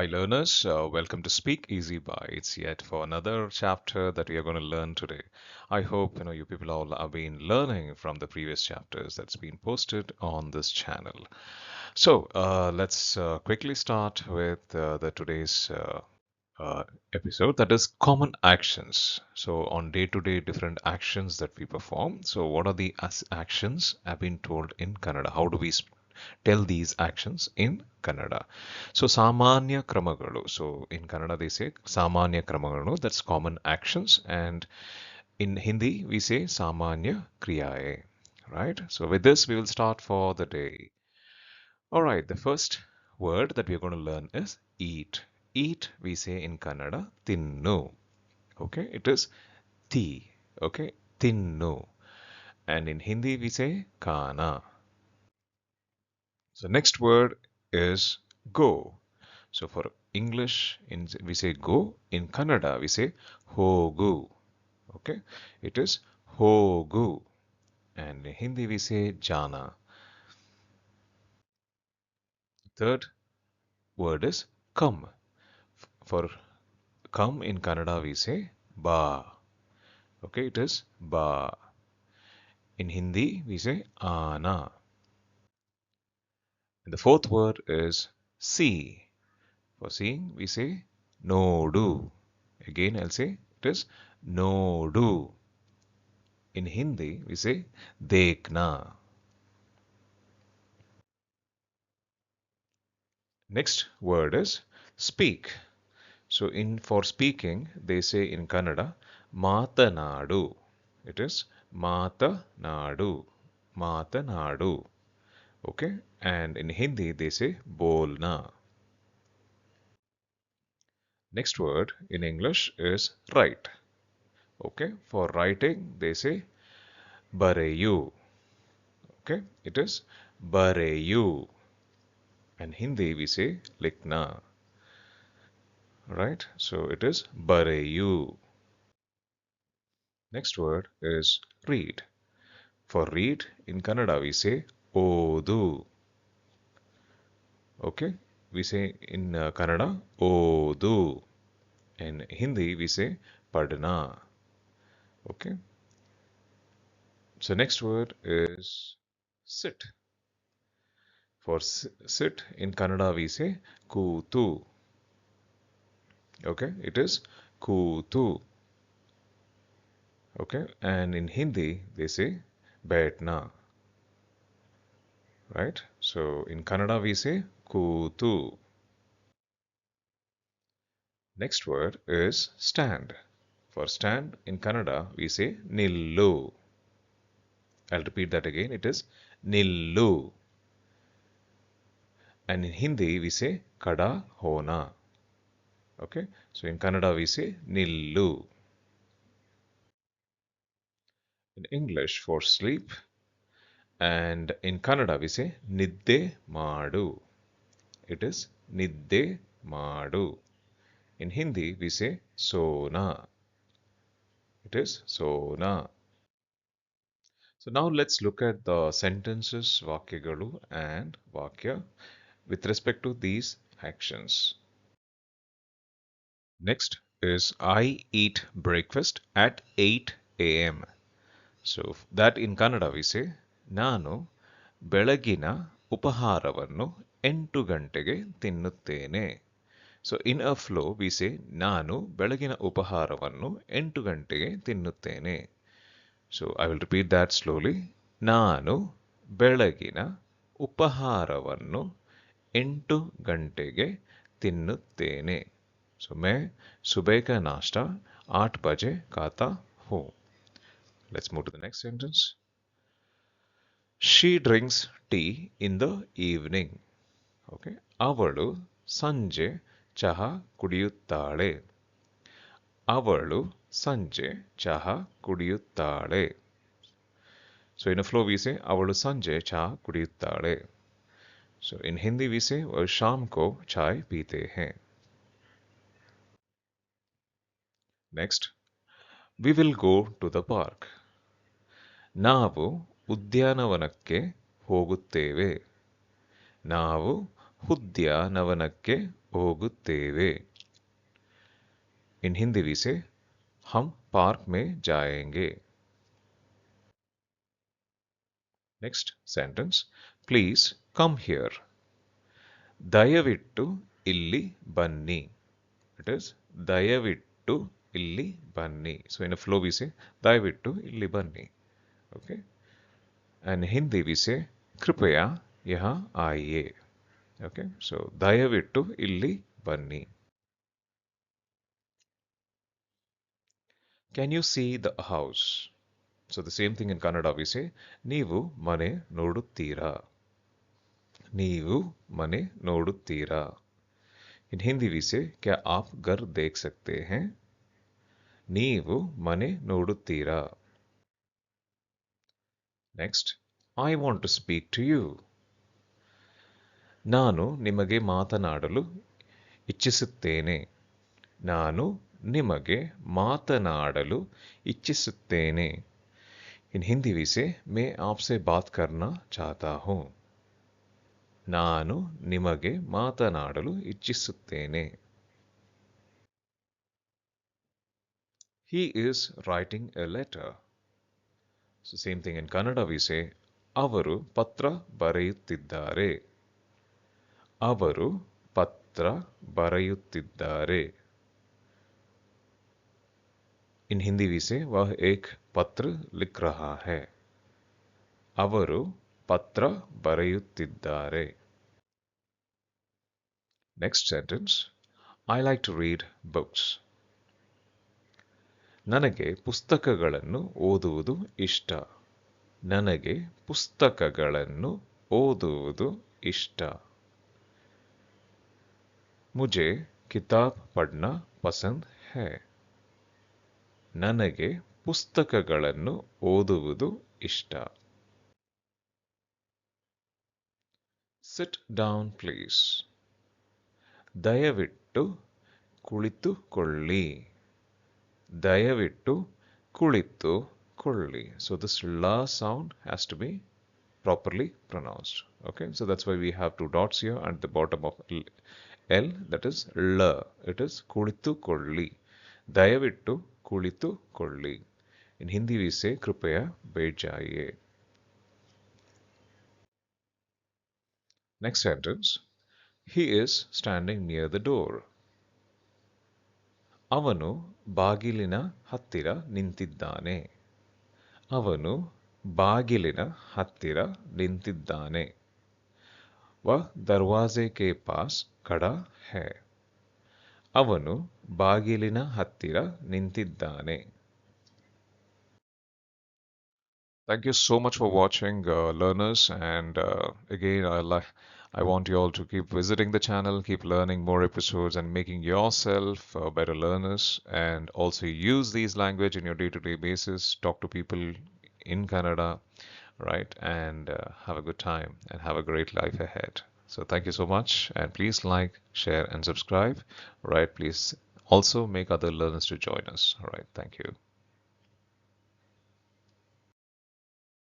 Hi learners, welcome to SpeakEasyBytes yet for another chapter that we are going to learn today. I hope you people all have been learning from the previous chapters that's been posted on this channel. So let's quickly start with the today's episode, that is common actions. So on day-to-day different actions that we perform. So what are the actions have been told in Kannada? How do we tell these actions in Kannada? So Sāmān'ya kramagaḻu. So in Kannada they say Sāmān'ya kramagaḻu. That's common actions, and in Hindi we say Sāmān'ya kriyaye. Right? So with this we will start for the day. All right, the first word that we are going to learn is eat. Eat, we say in Kannada, tinnu. Okay, it is ti. Okay, tinnu. And in Hindi, we say kana. So next word is go. So for English, we say go. In Kannada, we say hogu. Okay, it is hogu. And in Hindi, we say jana. Third word is come. For come in Kannada we say ba. Okay, it is ba. In Hindi we say ana. And the fourth word is see. For seeing we say nodu. Again I'll say it is nodu. In Hindi we say dekhna. Next word is speak. So for speaking they say in Kannada matanadu. It is matanadu. Matanadu. Okay, and in Hindi they say bolna. Next word in English is write. Okay, for writing they say bareyu. Okay, it is bareyu. And Hindi we say likhna. Right, so it is bareyu. Next word is read. For read in Kannada we say odu. Okay, we say in Kannada odu. In Hindi we say padna. Okay, so next word is sit. For sit in Kannada we say kutu. Okay, it is kutu. Okay, and in Hindi they say baitna. Right, so in Kannada we say kutu. Next word is stand. For stand in Kannada we say nillu. I'll repeat that again. It is nillu. And in Hindi we say kada hona. Okay, so in Kannada we say nillu. In English for sleep, and in Kannada we say nidde madu. It is nidde madu. In Hindi we say sona. It is sona. So now let's look at the sentences vakyagalu and vakya with respect to these actions. Next is I eat breakfast at 8 a.m. So that in Kannada we say ನಾನು ಬೆಳಗಿನ ಉಪಹಾರವನ್ನು 8 ಗಂಟೆಗೆ ತಿನ್ನುತ್ತೇನೆ. So in a flow we say ನಾನು ಬೆಳಗಿನ ಉಪಹಾರವನ್ನು 8 ಗಂಟೆಗೆ ತಿನ್ನುತ್ತೇನೆ. So I will repeat that slowly. ನಾನು ಬೆಳಗಿನ ಉಪಹಾರವನ್ನು 8 ಗಂಟೆಗೆ ತಿನ್ನುತ್ತೇನೆ. So मैं सुबह का नाश्ता 8 बजे खाता हूँ. Let's move to the next sentence. She drinks tea in the evening. Okay. ಅವಳು ಸಂಜೆ ಚಹಾ ಕುಡಿಯುತ್ತಾಳೆ. ಅವಳು ಸಂಜೆ ಚಹಾ ಕುಡಿಯುತ್ತಾಳೆ. So in a flow we say ಅವಳು ಸಂಜೆ ಚಹಾ ಕುಡಿಯುತ್ತಾಳೆ. So in Hindi we say वह शाम को चाय पीते हैं. Next, we will go to the park. ನಾವು ಉದ್ಯಾನವನಕ್ಕೆ ಹೋಗುತ್ತೇವೆ. ನಾವು ಉದ್ಯಾನವನಕ್ಕೆ ಹೋಗುತ್ತೇವೆ. In Hindi we say हम पार्क में जाएंगे. Next sentence. Please come here. ದಯವಿಟ್ಟು ಇಲ್ಲಿ ಬನ್ನಿ. It is ದಯವಿಟ್ಟು ಇಲ್ಲಿ ಬನ್ನಿ. So in a flow we say ದಯವಿಟ್ಟು ಇಲ್ಲಿ ಬನ್ನಿ. Okay. And in Hindi we say कृपया यहाँ आइए. Okay. So ದಯವಿಟ್ಟು ಇಲ್ಲಿ ಬನ್ನಿ. Can you see the house? So the same thing in Kannada we say ನೀವು ಮನೆ ನೋಡುತ್ತೀರಾ. ನೀವು ಮನೆ ನೋಡುತ್ತೀರಾ. In Hindi we say क्या आप घर देख सकते हैं? ನೀವು ಮನೆ ನೋಡುತ್ತೀರಾ. Next, I want to speak to you. ನಾನು ನಿಮಗೆ ಮಾತನಾಡಲು ಇಚ್ಛಿಸುತ್ತೇನೆ. ನಾನು ನಿಮಗೆ ಮಾತನಾಡಲು ಇಚ್ಛಿಸುತ್ತೇನೆ. In Hindi we say मैं आपसे बात करना चाहता हूँ. ನಾನು ನಿಮಗೆ ಮಾತನಾಡಲು ಇಚ್ಛಿಸುತ್ತೇನೆ. He is writing a letter. So same thing in Kannada we say ಅವರು ಪತ್ರ ಬರೆಯುತ್ತಿದ್ದಾರೆ. ಅವರು ಪತ್ರ ಬರೆಯುತ್ತಿದ್ದಾರೆ. In Hindi we say वह एक पत्र लिख रहा है. ಅವರು ಪತ್ರ ಬರೆಯುತ್ತಿದ್ದಾರೆ. Next sentence. I like to read books. ನನಗೆ ಪುಸ್ತಕಗಳನ್ನು ಓದುವುದು ಇಷ್ಟ. ನನಗೆ ಪುಸ್ತಕಗಳನ್ನು ಓದುವುದು ಇಷ್ಟ. मुझे किताब पढ़ना पसंद है. ನನಗೆ ಪುಸ್ತಕಗಳನ್ನು ಓದುವುದು ಇಷ್ಟ. Sit down please. ದಯವಿಟ್ಟು ಕುಳಿತುಕೊಳ್ಳಿ. ದಯವಿಟ್ಟು ಕುಳಿತುಕೊಳ್ಳಿ. So this la sound has to be properly pronounced. Okay, so that's why we have two dots here at the bottom of L, that is la. It is ಕುಳಿತುಕೊಳ್ಳಿ. ದಯವಿಟ್ಟು ಕುಳಿತುಕೊಳ್ಳಿ. In Hindi we say कृपया बैठ जाइए. Next sentence. He is standing near the door. ಅವನು ಬಾಗಿಲಿನ ಹತ್ತಿರ ನಿಂತಿದ್ದಾನೆ. ಅವನು ಬಾಗಿಲಿನ ಹತ್ತಿರ ನಿಂತಿದ್ದಾನೆ. वह दरवाजे के पास खड़ा है. ಅವನು ಬಾಗಿಲಿನ ಹತ್ತಿರ ನಿಂತಿದ್ದಾನೆ. Thank you so much for watching, learners, and again I want you all to keep visiting the channel, keep learning more episodes and making yourself better learners, and also use these language in your day-to-day basis. Talk to people in Canada, right? And have a good time and have a great life ahead. So thank you so much, and please like, share, and subscribe. Right? Please also make other learners to join us. All right. Thank you.